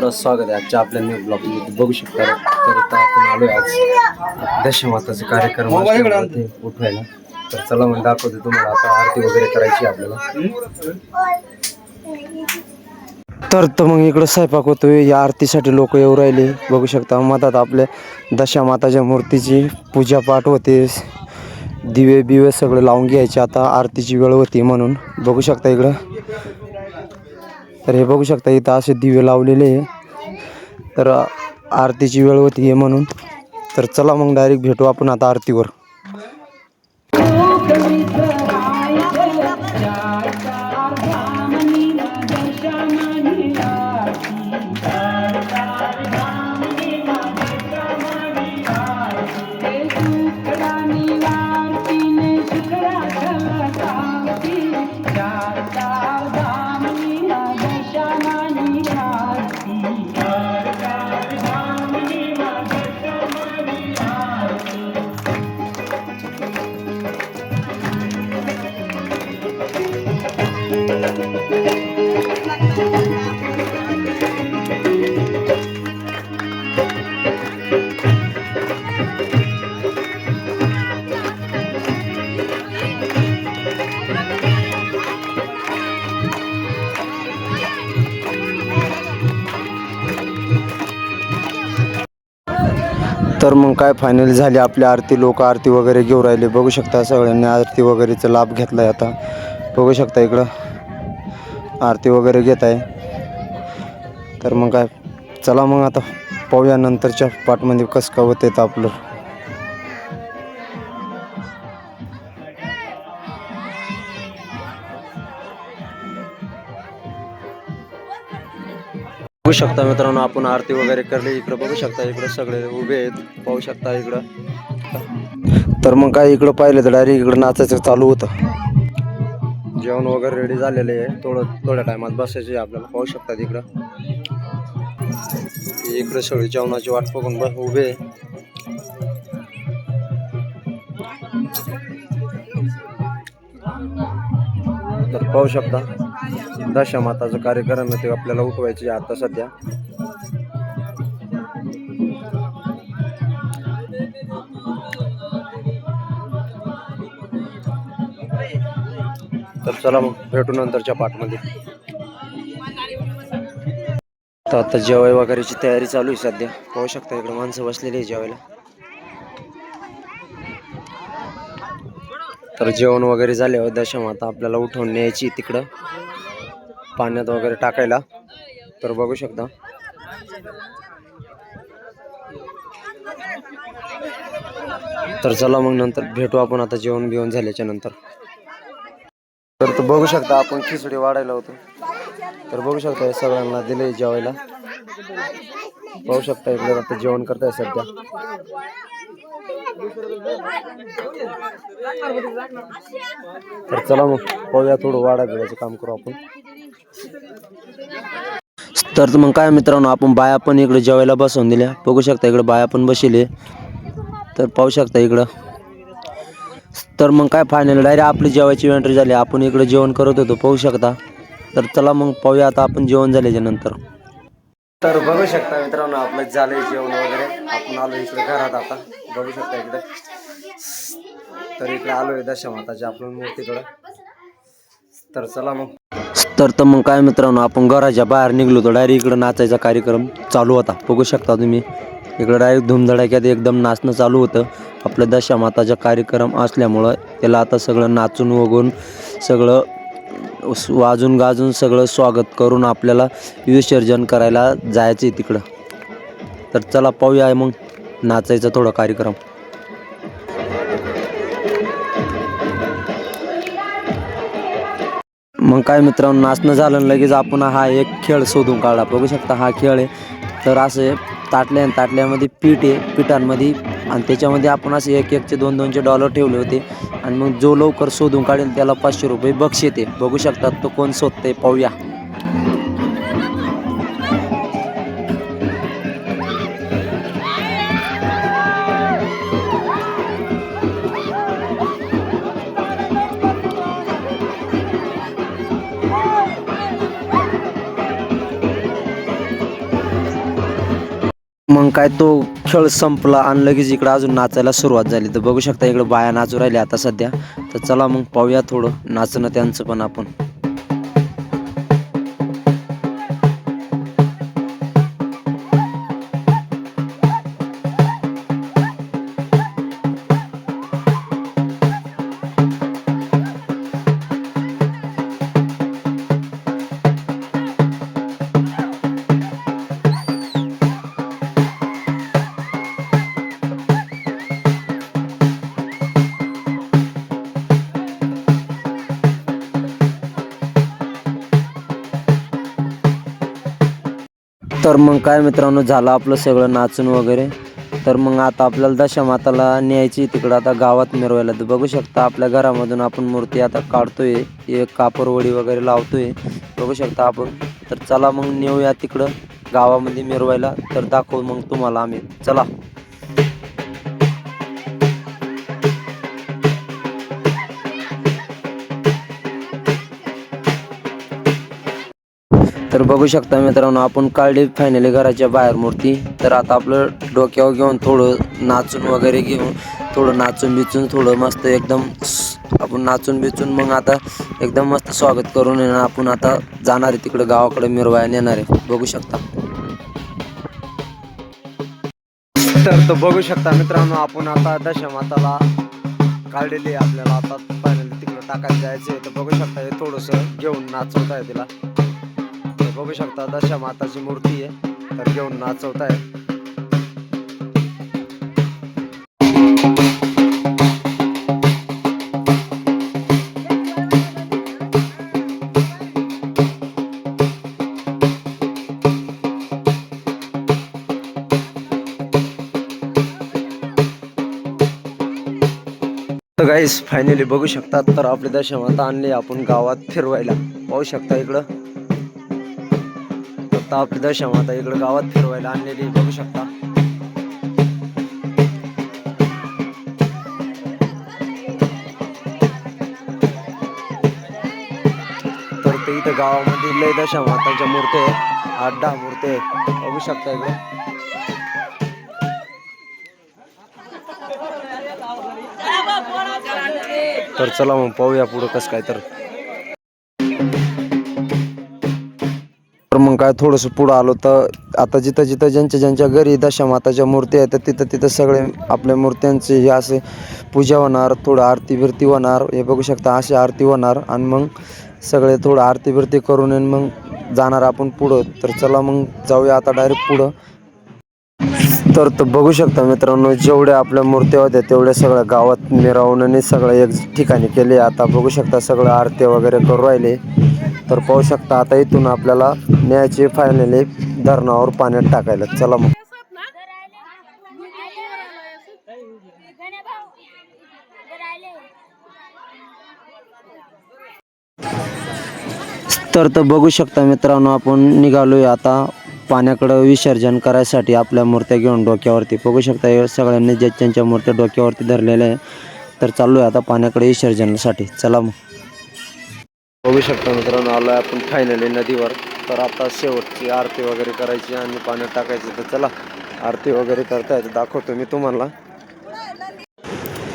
मित्रांनो, स्वागत आहे आजच्या आपल्या न्यू ब्लॉग मध्ये. बघू शकता तर आता आपण आलोय आज दशमाताचा कार्यक्रम असल्यामुळे उठवायला. तर चला मग दाखवतो तुम्हाला. आता आरती वगैरे करायची आपल्याला. तर मग इकडं स्वयंपाक होतोय. या आरतीसाठी लोक येऊ राहिले. बघू शकता मधात आपल्या दशामाताच्या मूर्तीची पूजा पाठ होते. दिवे बिवे सगळं लावून घ्यायचे. आता आरतीची वेळ होती म्हणून. बघू शकता इकडं. तर हे बघू शकता इथं असे दिवे लावलेले आहे. तर आरतीची वेळ होती म्हणून. तर चला मग डायरेक्ट भेटू आपण आता आरतीवर. तर मग काय फायनल झाली आपली आरती. लोक आरती वगैरे घेऊ राहिले. बघू शकता सगळ्यांनी आरती वगैरेचा लाभ घेतलाय. आता बघू शकता इकडं आरती वगैरे घेत आहे. तर मग काय चला मग आता पाहूया नंतरच्या पाठमध्ये कसं काय होतं आपलं. बघू शकता मित्रांनो, आपण आरती वगैरे करली. इकडं बघू शकता इकडं सगळे उभे आहेत. पाहू शकता इकडं. तर मग काय इकडं पाहिलं तर डायरेक्ट इकडं नाचायचं चालू होतं. जेवण वगैरे रेडी झालेले आहे. थोड्या टायमात बसायचे आपल्याला. पाहू शकता इकडं. इकडे सगळे जेवणाची वाट बघून उभे. तर पाहू शकता दशामाताचा कार्यक्रम आहे ते आपल्याला उठवायचे आता सध्या. तर चला मग भेटू नंतरच्या पाठमध्ये. तर आता जेवाय वगैरेची तयारी चालू आहे सध्या. पाहू शकता इकडे माणसं बसलेली आहे जेवायला. तर जेवण वगैरे झाल्यावर दशामाता आपल्याला उठवून न्यायची तिकडं पाण्यात वगैरे टाकायला. तर बघू शकता. तर चला मग नंतर भेटू आपण आता जेवण बिवण झाल्याच्या नंतर. तर बघू शकता आपण खिचडी वाढायला होतो. तर बघू शकता सगळ्यांना दिले जेवायला. पाहू शकता इकडे आता जेवण करताय सध्या. तर चला मग पाहूया, थोडं वाडा बिडायचं काम करू आपण. तर मग काय मित्रांनो, आपण बाया पण इकडे जेवायला बसवून दिल्या. बघू शकता इकडे बाया पण बसले. तर पाहू शकता इकडं. तर मग काय फायनल डायरेक्ट आपली जेवायची एंट्री झाली. आपण इकडे जेवण करत होतो पाहू शकता. तर चला मग पाहूया आता आपण जेवण झाल्याच्या नंतर. तर बघू शकता मित्रांनो, आपलं झालंय जेवण वगैरे. आपण आलो इकडे घरात आता. बघू शकता इकडे. तर इकडे आलोय दशामाताच्या आपण मूर्तीकडे. तर चला मग. तर मग काय मित्रांनो, आपण घराच्या बाहेर निघलो तर डायरेक्ट इकडे नाचायचा कार्यक्रम चालू होता. बघू शकता तुम्ही इकडे डायरेक्ट धूमधडाक्यात एकदम नाचणं चालू होतं. आपल्या दशामाताचा कार्यक्रम असल्यामुळं त्याला आता सगळं नाचून वगून सगळं वाजून गाजून सगळं स्वागत करून आपल्याला विसर्जन करायला जायचं आहे तिकडं. तर चला पाहूया मग नाचायचा थोडा कार्यक्रम. मग काय मित्रांनो, नाचणं झालं लगेच आपण हा एक खेळ शोधून काढला. बघू शकता हा खेळ आहे. तर असे ताटल्यामध्ये पीठ आहे. पिठांमध्ये आणि त्याच्यामध्ये आपण असे एक $2 ठेवले होते. आणि मग जो लवकर शोधून काढेल त्याला ₹500 बक्षीस येते. बघू शकतात तो कोण शोधते पाहूया. मग काय तो खेळ संपला आणि लगेच इकडं अजून नाचायला सुरुवात झाली. तर बघू शकता इकडं बाया नाचू राहिल्या आता सध्या. तर चला मग पाहूया थोडं नाचणं त्यांचं पण आपण. तर मग काय मित्रांनो, झालं आपलं सगळं नाचून वगैरे. तर मग आता आपल्याला दशामाताला न्यायची तिकडं आता गावात मिरवायला. तर बघू शकता आपल्या घरामधून आपण मूर्ती आता काढतोय, एक कापरवडी वगैरे लावतोय बघू शकता आपण. तर चला मग नेऊया तिकडं गावामध्ये मिरवायला. तर दाखवू मग तुम्हाला आम्ही, चला. तर बघू शकता मित्रांनो, आपण काढली फायनली घराच्या बाहेर मूर्ती. तर आता आपलं डोक्यावर घेऊन थोडं नाचून वगैरे घेऊन, थोडं नाचून बिचून थोडं मस्त एकदम आपण नाचून बिचून मग आता एकदम मस्त स्वागत करून आपण आता जाणार आहे तिकडे गावाकडे मिरवायला नेणार आहे बघू शकता. तर बघू शकता मित्रांनो, आपण आता दशामाताला काढलेली आपल्याला आता फायनली तिकडे टाकायला जायचं आहे. तर बघू शकता हे थोडंसं घेऊन नाचवत आहे तिला. बघू शकता दशामाताची मूर्ती आहे, तर घेऊन नाचवत आहे. तर गाईस फायनली बघू शकता, तर आपली दशामाता आणली आपण गावात फिरवायला. पाहू शकता इकडं, आता आपली दशामाता इकडं गावात फिरवायला आणलेली बघू शकता. तर ते इथं गावामध्ये लय दशामातांच्या मूर्त्या आहेत, 8-10 मूर्त्या आहेत बघू शकता इकडं. तर चला मग पाहूया पुढं कसं काय. तर मग काय थोडंसं पुढं आलो तर आता जिथं जिथं ज्यांच्या घरी दशामाताच्या मूर्ती आहेत, तर तिथं सगळे आपल्या मूर्त्यांचे हे असे पूजा होणार, थोडं आरती बिरती होणार. हे बघू शकता अशी आरती होणार आणि मग सगळे थोडं आरती बिरती करून मग जाणार आपण पुढं. तर चला मग जाऊया आता डायरेक्ट पुढं. तर बघू शकता मित्रांनो, जेवढ्या आपल्या मूर्त्या होत्या तेवढ्या सगळ्या गावात मिरवून सगळं एक ठिकाणी केले. आता बघू शकता सगळं आरती वगैरे करू राहिले. तर पाहू शकता आता इथून आपल्याला न्यायचे फायनली धरणावर पाण्यात टाकायला. चला मग. तर बघू शकता मित्रांनो, आपण निघालोय आता पाण्याकडं विसर्जन करायसाठी आपल्या मूर्त्या घेऊन डोक्यावरती. बघू शकता हे सगळ्यांनी ज्यांच्या मूर्त्या डोक्यावरती धरलेल्या आहे. तर चाललो आहे आता पाण्याकडे विसर्जनासाठी. चला मग. बघू शकता मित्रांनो, आलो आहे आपण फायनली नदीवर. तर आता शेवटची आरती वगैरे करायची आणि पाण्यात टाकायची. तर चला आरती वगैरे करता येते, दाखवतो मी तुम्हाला.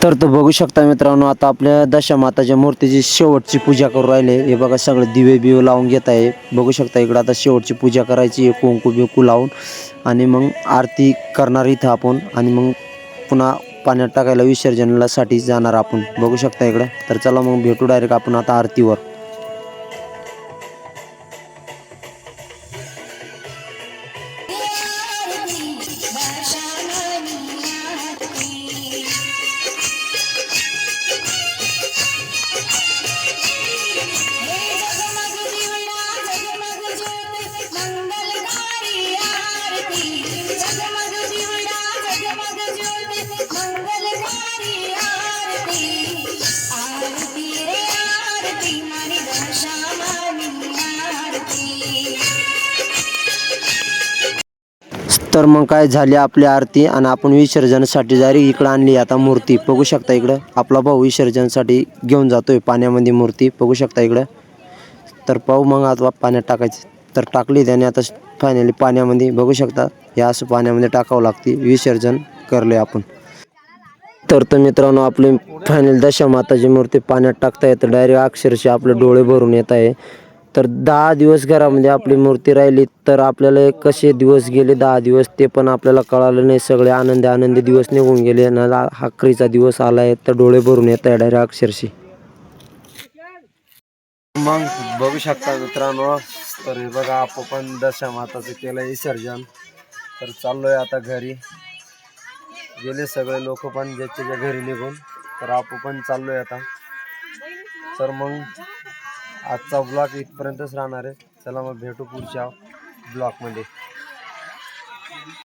तर बघू शकता मित्रांनो, आता आपल्या दशामाताच्या मूर्तीची शेवटची पूजा करू राहिले. हे बघा सगळे दिवे बिवे लावून घेत आहे. बघू शकता इकडं आता शेवटची पूजा करायची, कुंकू बिंकू लावून आणि मग आरती करणार इथं आपण. आणि मग पुन्हा पाण्यात टाकायला विसर्जनासाठी जाणार आपण बघू शकता इकडं. तर चला मग भेटू डायरेक्ट आपण आता आरतीवर. तर मग काय झाली आपली आरती आणि आपण विसर्जनासाठी जारी इकडं आणली आता मूर्ती. बघू शकता इकडं आपला भाऊ विसर्जनासाठी घेऊन जातोय पाण्यामध्ये मूर्ती बघू शकता इकडं. तर पाहू मग आता पाण्यात टाकायचं. तर टाकली त्याने आता फायनली पाण्यामध्ये बघू शकता हे असं पाण्यामध्ये टाकावं लागते. विसर्जन करले आपण. तर मित्रांनो आपली फायनल दशामाताची मूर्ती पाण्यात टाकता येतं. डायरेक्ट अक्षरशः आपले डोळे भरून येत आहे. तर 10 दिवस घरामध्ये आपली मूर्ती राहिली तर आपल्याला कसे दिवस गेले 10 दिवस ते पण आपल्याला कळालं नाही. सगळे आनंदी दिवस निघून गेले ना. अखेरीचा दिवस आलाय तर डोळे भरून येत आहे डायरेक्ट अक्षरशः. मग बघू शकता मित्रांनो, तर हे बघा आपण पण दशामाताचं केलं विसर्जन. तर चाललोय आता घरी. गेले सगळे लोक पण ज्याच्या घरी निघून. तर आपण पण चाललोय आता. तर मग आजचा ब्लॉग इथपर्यंतच राहणार आहे. चला मग भेटू पुढच्या ब्लॉगमध्ये.